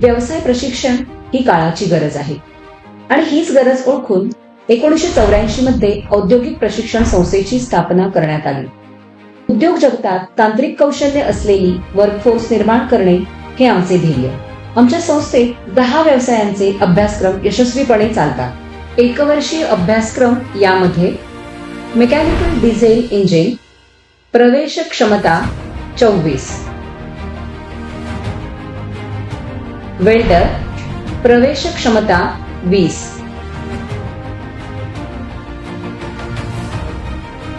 व्यवसाय प्रशिक्षण ही काळाची गरज आहे आणि हीच गरज ओळखून 1984 मध्ये औद्योगिक प्रशिक्षण संस्थेची स्थापना करण्यात आली. उद्योग जगतात तांत्रिक कौशल्य असलेली वर्कफोर्स निर्माण करणे हे आमचे ध्येय. आमच्या संस्थेत 10 व्यवसायांचे अभ्यासक्रम यशस्वीपणे चालतात. एकवर्षीय अभ्यासक्रम यामध्ये मेकॅनिकल डिझेल इंजिन प्रवेश क्षमता 24, वेल्डर प्रवेश क्षमता 20,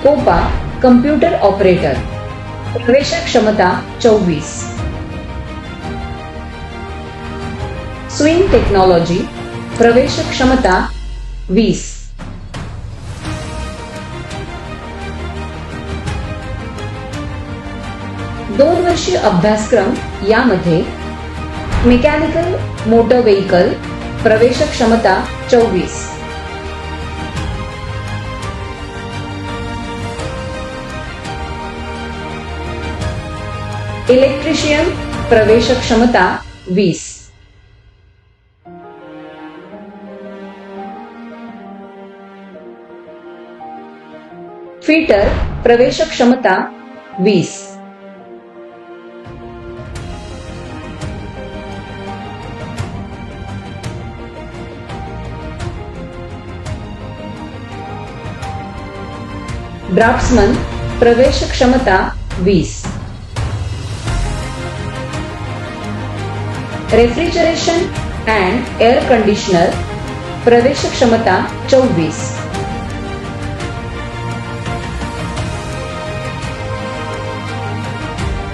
कोपा कम्प्युटर ऑपरेटर प्रवेश क्षमता 24, स्विंग टेक्नॉलॉजी प्रवेश क्षमता 20, दोन वर्षीय अभ्यासक्रम यामध्ये मेकॅनिकल मोटर व्हेइकल प्रवेश क्षमता 24, इलेक्ट्रिशियन प्रवेश क्षमता 20, फिटर प्रवेश क्षमता 20, ड्राफ्ट्समन प्रवेश क्षमता 20, रेफ्रिजरेशन एंड एअर कंडिशनर प्रवेश क्षमता 24,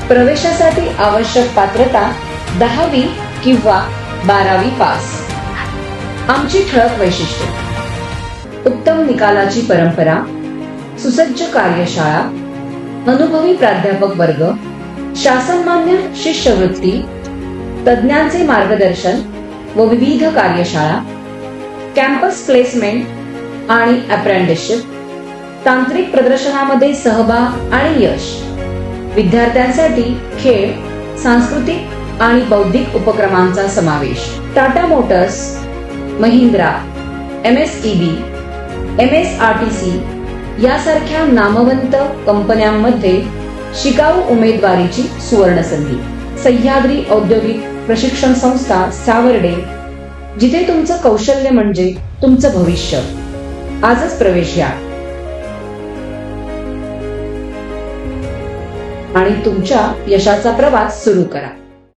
प्रवेशासाठी आवश्यक पात्रता 10वी किंवा 12वी पास. आमची ठळक वैशिष्ट्ये: उत्तम निकालाची परंपरा, सुसज्ज कार्यशाळा, अनुभवी प्राध्यापक वर्ग, शासनमान्य शिष्यवृत्ती, तज्ञांचे मार्गदर्शन व विविध कार्यशाळा, कॅम्पस प्लेसमेंट आणि अप्रेंटिसशिप, तांत्रिक प्रदर्शनामध्ये सहभाग आणि यश, विद्यार्थ्यांसाठी खेळ, सांस्कृतिक आणि बौद्धिक उपक्रमांचा समावेश. Tata Motors, Mahindra, MSEB, MSRTC यासारख्या नामवंत कंपन्यांमध्ये शिकाऊ उमेदवारीची सुवर्ण संधी. सह्याद्री औद्योगिक प्रशिक्षण संस्था सावर्डे, जिथे तुमचं कौशल्य म्हणजे तुमचं भविष्य. आजच प्रवेश घ्या आणि तुमच्या यशाचा प्रवास सुरू करा.